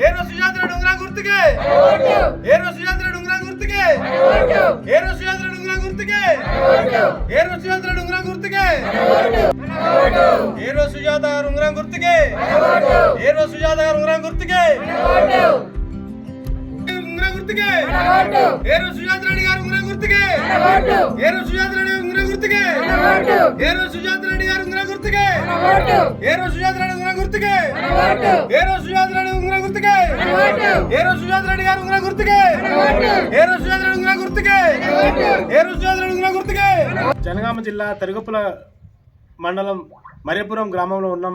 ఏరో సుజాత రెడ్డి ఉంగరం గుర్తుకే ఏరో సుజాత రెడ్డి ఉంగరం గుర్తుకే ఏరో సుజాత రెడ్డి ఉంగరం గుర్తుకే ఏరో సుజాత రెడ్డి ఉంగరం గుర్తుకే ఏరో సుజాత గారు ఉంగరం గుర్తుకే ఏరో సుజాత గారు ఉంగరం గుర్తుకే ఉంగరం గుర్తుకే ఏరో సుజాత రెడ్డి గారు ఉంగరం గుర్తుకే ఏరో సుజాత రెడ్డి ఉంగరం గుర్తుకే ఏరో సుజాత రెడ్డి గారు ఉంగరం గుర్తుకే ఏరో సుజాత రెడ్డి ఉంగరం గుర్తుకే ఏరో సుజాత రెడ్డి ఉంగరం గుర్తుకే ఏరో సుజాత రెడ్డి గారు ఉంగరం గుర్తుకే ఏరో సుజాత రెడ్డి ఉంగరం గుర్తుకే ఏరో సుజాత రెడ్డి ఉంగరం గుర్తుకే. జనగామ జిల్లా తరుగుపుల మండలం మరియపురం గ్రామంలో ఉన్నాం.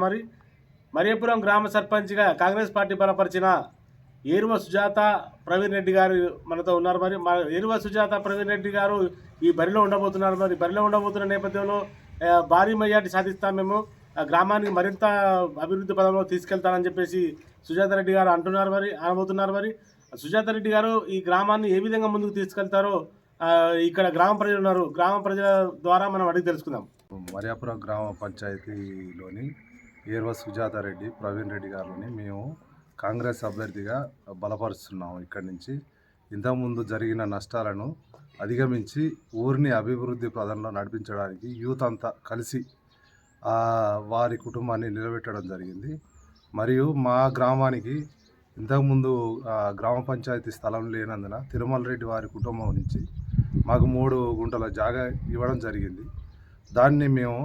మరియపురం గ్రామ సర్పంచ్గా కాంగ్రెస్ పార్టీ బలపరిచిన ఏరువ సుజాత ప్రవీణ్ రెడ్డి గారు మనతో ఉన్నారు. ఏరువ సుజాత ప్రవీణ్ రెడ్డి గారు ఈ బరిలో ఉండబోతున్నారు. బరిలో ఉండబోతున్న నేపథ్యంలో భారీ మెజార్టీ సాధిస్తాం, మేము గ్రామానికి మరింత అభివృద్ధి పదంలో తీసుకెళ్తానని చెప్పేసి సుజాత రెడ్డి గారు అనబోతున్నారు. సుజాత రెడ్డి గారు ఈ గ్రామాన్ని ఏ విధంగా ముందుకు తీసుకెళ్తారో ఇక్కడ గ్రామ ప్రజలు ఉన్నారు, గ్రామ ప్రజల ద్వారా మనం అడిగి తెలుసుకుందాం. మరియాపురం గ్రామ పంచాయతీలోని ఏర్వ సుజాత రెడ్డి ప్రవీణ్ రెడ్డి గారిని మేము కాంగ్రెస్ అభ్యర్థిగా బలపరుస్తున్నాము. ఇక్కడి నుంచి ఇంతకుముందు జరిగిన నష్టాలను అధిగమించి ఊరిని అభివృద్ధి పదంలో నడిపించడానికి యూత్ అంతా కలిసి వారి కుటుంబాన్ని నిలబెట్టడం జరిగింది. మరియు మా గ్రామానికి ఇంతకుముందు గ్రామ పంచాయతీ స్థలం లేనందున తిరుమల రెడ్డి వారి కుటుంబం నుంచి మాకు 3 గుంటల జాగా ఇవ్వడం జరిగింది. దాన్ని మేము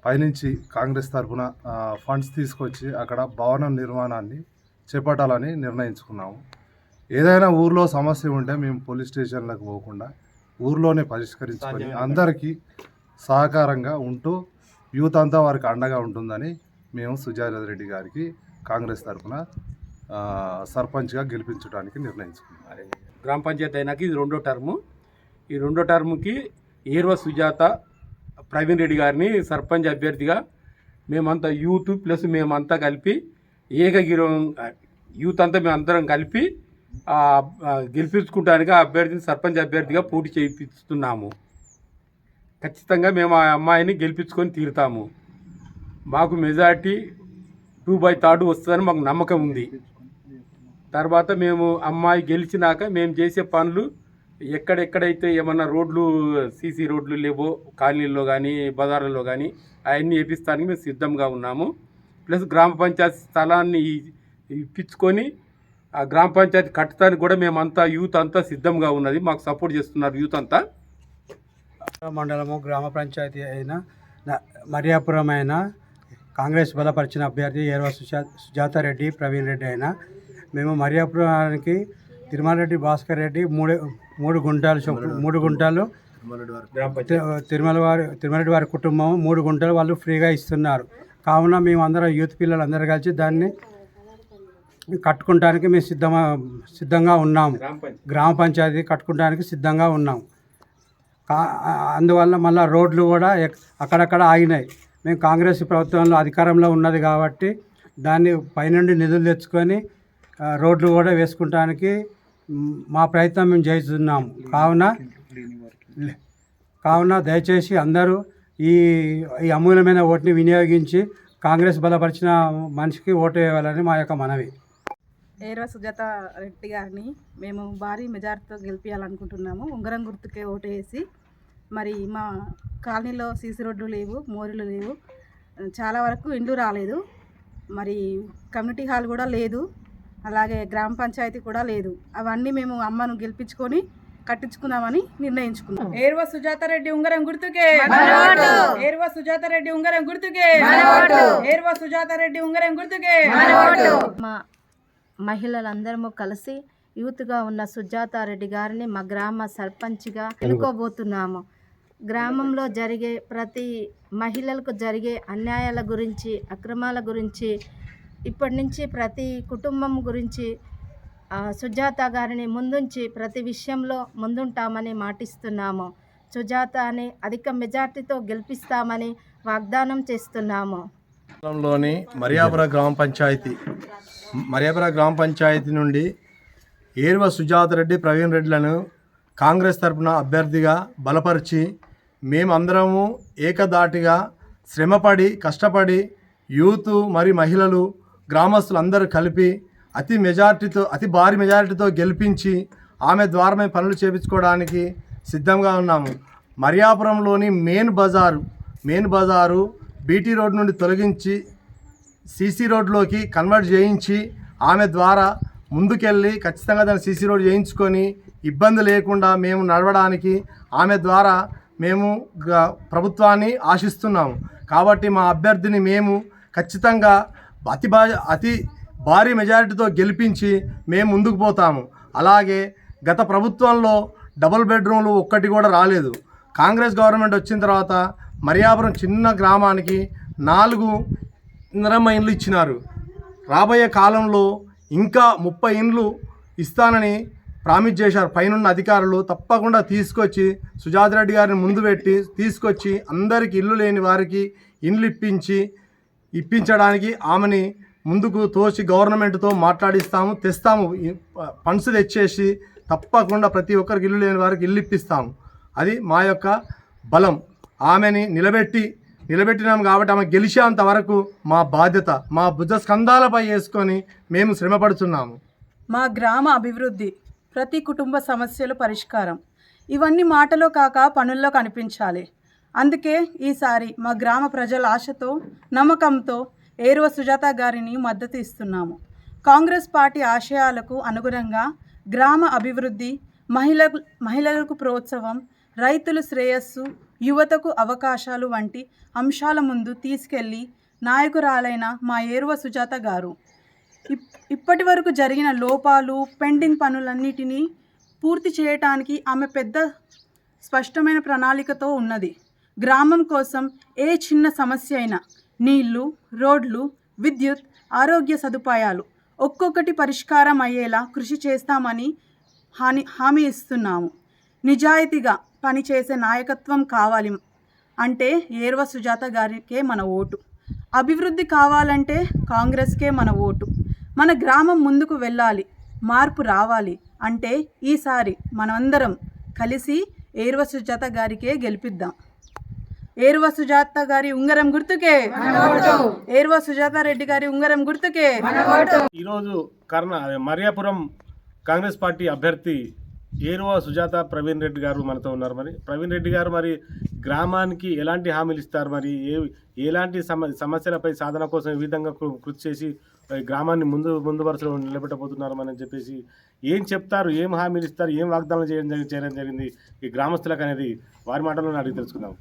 పైనుంచి కాంగ్రెస్ తరఫున ఫండ్స్ తీసుకొచ్చి అక్కడ భవనం నిర్మాణాన్ని చేపట్టాలని నిర్ణయించుకున్నాము. ఏదైనా ఊర్లో సమస్య ఉంటే మేము పోలీస్ స్టేషన్లకు పోకుండా ఊర్లోనే పరిష్కరించుకొని అందరికీ సహకారంగా ఉంటూ యూత్ అంతా వారికి అండగా ఉంటుందని మేము సుజాత రెడ్డి గారికి కాంగ్రెస్ తరఫున సర్పంచ్గా గెలిపించడానికి నిర్ణయించుకున్నాం. గ్రామ పంచాయతీ అయినాక ఇది 2వ టర్ము. ఈ 2వ టర్ముకి ఏర్వ సుజాత ప్రవీణ్ రెడ్డి గారిని సర్పంచ్ అభ్యర్థిగా మేమంతా యూత్ ప్లస్ మేమంతా కలిపి ఏకగిరం యూత్ అంతా మేమందరం కలిపి గెలిపించుకుంటానికి ఆ అభ్యర్థిని సర్పంచ్ అభ్యర్థిగా పోటీ చేయిస్తున్నాము. ఖచ్చితంగా మేము ఆ అమ్మాయిని గెలిపించుకొని తీరుతాము. మాకు మెజార్టీ 2/3 వస్తుందని మాకు నమ్మకం ఉంది. తర్వాత మేము అమ్మాయి గెలిచినాక మేము చేసే పనులు ఎక్కడెక్కడైతే ఏమన్నా రోడ్లు సీసీ రోడ్లు లేవో కాలనీల్లో కానీ బజార్లలో కానీ అవన్నీ వేపిస్తానికి మేము సిద్ధంగా ఉన్నాము. ప్లస్ గ్రామ పంచాయతీ స్థలాన్ని ఇప్పించుకొని ఆ గ్రామ పంచాయతీ కట్టడానికి కూడా మేమంతా యూత్ అంతా సిద్ధంగా ఉన్నది. మాకు సపోర్ట్ చేస్తున్నారు యూత్ అంతా. మండలము గ్రామ పంచాయతీ అయిన మరియాపురం అయిన కాంగ్రెస్ బలపరిచిన అభ్యర్థి ఏర్వ సుజాత రెడ్డి ప్రవీణ్ రెడ్డి అయినా మేము మరియాపురానికి తిరుమల రెడ్డి భాస్కర్ రెడ్డి 3 గుంటలు తిరుమల రెడ్డి వారి కుటుంబం 3 గుంటలు వాళ్ళు ఫ్రీగా ఇస్తున్నారు. కావున మేము అందరం యూత్ పిల్లలు అందరూ కలిసి దాన్ని కట్టుకోవడానికి మేము సిద్ధంగా ఉన్నాము. గ్రామ పంచాయతీ కట్టుకోవడానికి సిద్ధంగా ఉన్నాము. అందువల్ల మళ్ళీ రోడ్లు కూడా అక్కడక్కడ ఆగినాయి. మేము కాంగ్రెస్ ప్రభుత్వంలో అధికారంలో ఉన్నది కాబట్టి దాన్ని పైనుండి నిధులు తెచ్చుకొని రోడ్లు కూడా వేసుకుంటానికి మా ప్రయత్నం మేము చేస్తున్నాము. కావున దయచేసి అందరూ ఈ అమూల్యమైన ఓటుని వినియోగించి కాంగ్రెస్ బలపరిచిన మనిషికి ఓటు వేయాలని మా యొక్క మనవి. ఏర్వ సుజాత రెడ్డి గారిని మేము భారీ మెజార్టీతో గెలిపించాలనుకుంటున్నాము. ఉంగరం గుర్తుకే ఓటు వేసి మరి మా కాలనీలో సీసీ రోడ్లు లేవు, మోరీలు లేవు, చాలా వరకు ఇండ్లు రాలేదు, మరి కమ్యూనిటీ హాల్ కూడా లేదు, అలాగే గ్రామ పంచాయతీ కూడా లేదు. అవన్నీ మేము అమ్మను గెలిపించుకొని కట్టించుకుందామని నిర్ణయించుకున్నాం. ఏర్వ సుజాత రెడ్డి ఉంగరం గుర్తుకే, ఏర్వ సుజాత రెడ్డి ఉంగరం గుర్తుకే, ఏర్వ సుజాత రెడ్డి ఉంగరం గుర్తుకే. మా మహిళలందరము కలిసి యూత్గా ఉన్న సుజాత రెడ్డి గారిని మా గ్రామ సర్పంచ్గా ఎన్నుకోబోతున్నాము. గ్రామంలో జరిగే ప్రతి మహిళలకు జరిగే అన్యాయాల గురించి, అక్రమాల గురించి, ఇప్పటి నుంచి ప్రతి కుటుంబం గురించి సుజాత గారిని ముందుంచి ప్రతి విషయంలో ముందుంటామని మాటిస్తున్నాము. సుజాతని అధిక మెజార్టీతో గెలిపిస్తామని వాగ్దానం చేస్తున్నాము. లోని మరియాపురం గ్రామ పంచాయతీ నుండి ఏర్వ సుజాత రెడ్డి ప్రవీణ్ రెడ్డిలను కాంగ్రెస్ తరఫున అభ్యర్థిగా బలపరిచి మేమందరము ఏకదాటిగా శ్రమపడి కష్టపడి యూత్ మరియు మహిళలు గ్రామస్తులు అందరూ కలిపి అతి భారీ మెజారిటీతో గెలిపించి ఆమె ద్వారా మేము పనులు చేయించుకోవడానికి సిద్ధంగా ఉన్నాము. మరియాపురంలోని మెయిన్ బజారు బీటీ రోడ్ నుండి తొలగించి సీసీ రోడ్లోకి కన్వర్ట్ చేయించి ఆమె ద్వారా ముందుకెళ్ళి ఖచ్చితంగా దాన్ని సీసీ రోడ్ చేయించుకొని ఇబ్బంది లేకుండా మేము నడవడానికి ఆమె ద్వారా మేము ప్రభుత్వాన్ని ఆశిస్తున్నాము. కాబట్టి మా అభ్యర్థిని మేము ఖచ్చితంగా అతి భారీ మెజారిటీతో గెలిపించి మేము ముందుకు పోతాము. అలాగే గత ప్రభుత్వంలో డబుల్ బెడ్రూమ్లు ఒక్కటి కూడా రాలేదు. కాంగ్రెస్ గవర్నమెంట్ వచ్చిన తర్వాత మరియాపురం చిన్న గ్రామానికి 4 ఇందిరమ్మ ఇండ్లు ఇచ్చినారు. రాబోయే కాలంలో ఇంకా 30 ఇండ్లు ఇస్తానని ప్రామిస్ చేశారు పైనున్న అధికారులు. తప్పకుండా తీసుకొచ్చి సుజాత రెడ్డి గారిని ముందు పెట్టి తీసుకొచ్చి అందరికీ ఇల్లు లేని వారికి ఇండ్లు ఇప్పించడానికి ఆమెని ముందుకు తోసి గవర్నమెంట్తో తెస్తాము. ఫండ్స్ తెచ్చేసి తప్పకుండా ప్రతి ఒక్కరికి ఇల్లు లేని వారికి ఇల్లు ఇప్పిస్తాము. అది మా యొక్క బలం. ఆమెని నిలబెట్టినాము కాబట్టి ఆమె గెలిచేంత వరకు మా బాధ్యత మా భుజ స్కంధాలపై వేసుకొని మేము శ్రమపడుతున్నాము. మా గ్రామ అభివృద్ధి, ప్రతి కుటుంబ సమస్యలు పరిష్కారం, ఇవన్నీ మాటలో కాక పనుల్లో కనిపించాలి. అందుకే ఈసారి మా గ్రామ ప్రజల ఆశతో నమ్మకంతో ఏరువ సుజాత గారిని మద్దతు ఇస్తున్నాము. కాంగ్రెస్ పార్టీ ఆశయాలకు అనుగుణంగా గ్రామ అభివృద్ధి, మహిళలకు ప్రోత్సాహం, రైతుల శ్రేయస్సు, యువతకు అవకాశాలు వంటి అంశాల ముందు తీసుకెళ్లి నాయకురాలైన మా ఏరువ సుజాత గారు ఇప్పటి వరకు జరిగిన లోపాలు, పెండింగ్ పనులన్నిటినీ పూర్తి చేయటానికి ఆమె పెద్ద స్పష్టమైన ప్రణాళికతో ఉన్నది. గ్రామం కోసం ఏ చిన్న సమస్య అయినా నీళ్లు, రోడ్లు, విద్యుత్, ఆరోగ్య సదుపాయాలు ఒక్కొక్కటి పరిష్కారం అయ్యేలా కృషి చేస్తామని హామీ ఇస్తున్నాము. నిజాయితీగా పనిచేసే నాయకత్వం కావాలి అంటే ఏరువ సుజాత గారికే మన ఓటు. అభివృద్ధి కావాలంటే కాంగ్రెస్కే మన ఓటు. మన గ్రామం ముందుకు వెళ్ళాలి, మార్పు రావాలి అంటే ఈసారి మనమందరం కలిసి ఏరువ సుజాత గారికే గెలిపిద్దాం. ఏరువ సుజాత గారి ఉంగరం గుర్తుకే, ఏరువ సుజాత రెడ్డి గారి ఉంగరం గుర్తుకే. ఈరోజు మరియాపురం కాంగ్రెస్ పార్టీ అభ్యర్థి ఏరువ సుజాత ప్రవీణ్ రెడ్డి గారు మనతో ఉన్నారు. మరి ప్రవీణ్ రెడ్డి గారు మరి గ్రామానికి ఎలాంటి హామీలు ఇస్తారు, మరి ఎలాంటి సమస్యలపై సాధన కోసం ఈ విధంగా కృషి చేసి గ్రామాన్ని ముందు వరుసలో నిలబెట్టబోతున్నారు అని చెప్పేసి ఏం చెప్తారు, ఏం హామీలు ఇస్తారు, ఏం వాగ్దానం చేయడం జరిగింది ఈ గ్రామస్తులకు అనేది వారి మాటల్లో అడిగి తెలుసుకుందాం.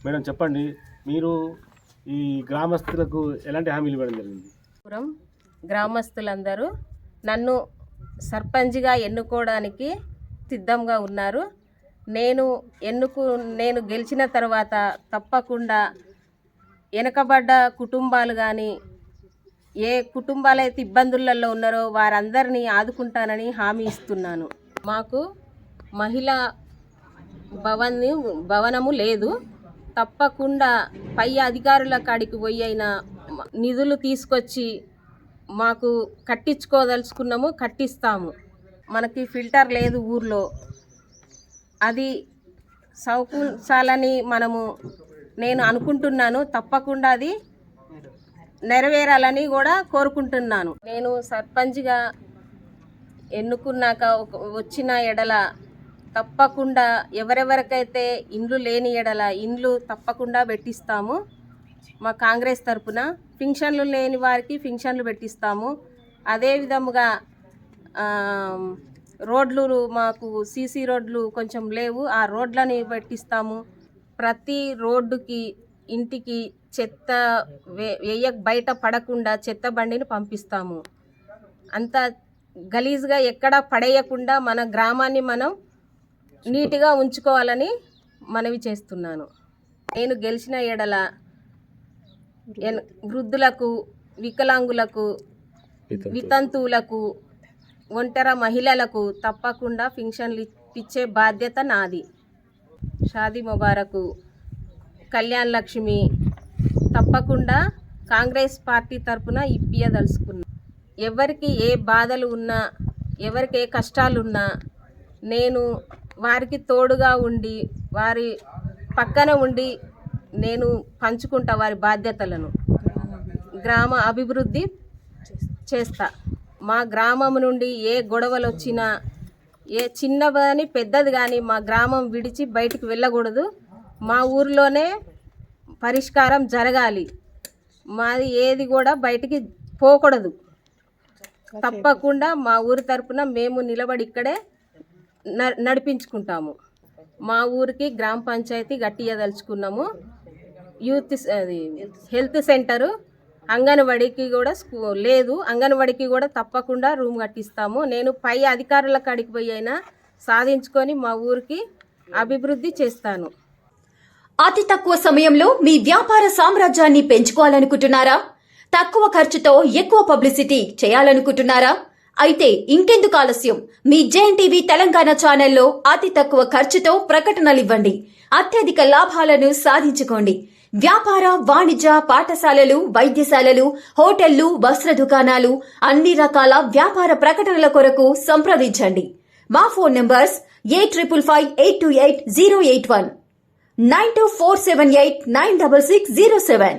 మేడం చెప్పండి, మీరు ఈ గ్రామస్తులకు ఎలాంటి హామీలు ఇవ్వడం జరిగింది? గ్రామస్తులందరూ నన్ను సర్పంచ్గా ఎన్నుకోవడానికి సిద్ధంగా ఉన్నారు. నేను గెలిచిన తర్వాత తప్పకుండా వెనకబడ్డ కుటుంబాలు కానీ ఏ కుటుంబాలైతే ఇబ్బందులలో ఉన్నారో వారందరినీ ఆదుకుంటానని హామీ ఇస్తున్నాను. మాకు మహిళా భవనము లేదు. తప్పకుండా పై అధికారుల కాడికి పోయి అయినా నిధులు తీసుకొచ్చి మాకు కట్టించుకోదలుచుకున్నాము, కట్టిస్తాము. మనకి ఫిల్టర్ లేదు ఊర్లో, అది సౌకర్యాలని నేను అనుకుంటున్నాను. తప్పకుండా అది నెరవేరాలని కూడా కోరుకుంటున్నాను. నేను సర్పంచ్గా ఎన్నుకున్నాక వచ్చిన ఎడల తప్పకుండా ఎవరెవరికైతే ఇండ్లు లేని ఎడల ఇండ్లు తప్పకుండా పెట్టిస్తాము. మా కాంగ్రెస్ తరపున పింఛన్లు లేని వారికి పింఛన్లు పెట్టిస్తాము. అదేవిధముగా రోడ్లు మాకు సీసీ రోడ్లు కొంచెం లేవు, ఆ రోడ్లని పెట్టిస్తాము. ప్రతి రోడ్డుకి ఇంటికి చెత్త బయట పడకుండా చెత్త బండిని పంపిస్తాము. అంత గలీజ్గా ఎక్కడా పడేయకుండా మన గ్రామాన్ని మనం నీట్గా ఉంచుకోవాలని మనవి చేస్తున్నాను. నేను గెలిచిన ఎడల వృద్ధులకు, వికలాంగులకు, వితంతువులకు, ఒంటరి మహిళలకు తప్పకుండా పింఛన్లు ఇచ్చే బాధ్యత నాది. షాదీ ముబారకు, కళ్యాణ్ లక్ష్మి తప్పకుండా కాంగ్రెస్ పార్టీ తరఫున ఇప్పియదలుచుకున్నా. ఎవరికి ఏ బాధలు ఉన్నా, ఎవరికి ఏ కష్టాలున్నా నేను వారికి తోడుగా ఉండి వారి పక్కన ఉండి నేను పంచుకుంటా వారి బాధ్యతలను. గ్రామ అభివృద్ధి చేస్తా. మా గ్రామం నుండి ఏ గొడవలు వచ్చినా ఏ చిన్నదని పెద్దది కానీ మా గ్రామం విడిచి బయటికి వెళ్ళకూడదు. మా ఊరిలోనే పరిష్కారం జరగాలి. మాది ఏది కూడా బయటికి పోకూడదు. తప్పకుండా మా ఊరి తరపున మేము నిలబడి ఇక్కడే నడిపించుకుంటాము. మా ఊరికి గ్రామ పంచాయతీ గట్టియదలుచుకున్నాము. హెల్త్ సెంటరు, అంగన్వాడికి కూడా లేదు. అంగన్వాడికి కూడా తప్పకుండా రూమ్ కట్టిస్తాము. నేను పై అధికారుల కాడికి పోయి అయినా సాధించుకొని మా ఊరికి అభివృద్ధి చేస్తాను. అతి తక్కువ సమయంలో మీ వ్యాపార సామ్రాజ్యాన్ని పెంచుకోవాలనుకుంటున్నారా? తక్కువ ఖర్చుతో ఎక్కువ పబ్లిసిటీ చేయాలనుకుంటున్నారా? అయితే ఇంకెందుకు ఆలస్యం? మీ జేఎన్టీవీ తెలంగాణ ఛానల్లో అతి తక్కువ ఖర్చుతో ప్రకటనలివ్వండి. అత్యధిక లాభాలను సాధించుకోండి. వ్యాపార, వాణిజ్య, పాఠశాలలు, వైద్యశాలలు, హోటళ్లు, వస్త్ర దుకాణాలు, అన్ని రకాల వ్యాపార ప్రకటనల కొరకు సంప్రదించండి. మా ఫోన్ నంబర్స్ 8558288081, 9247896607.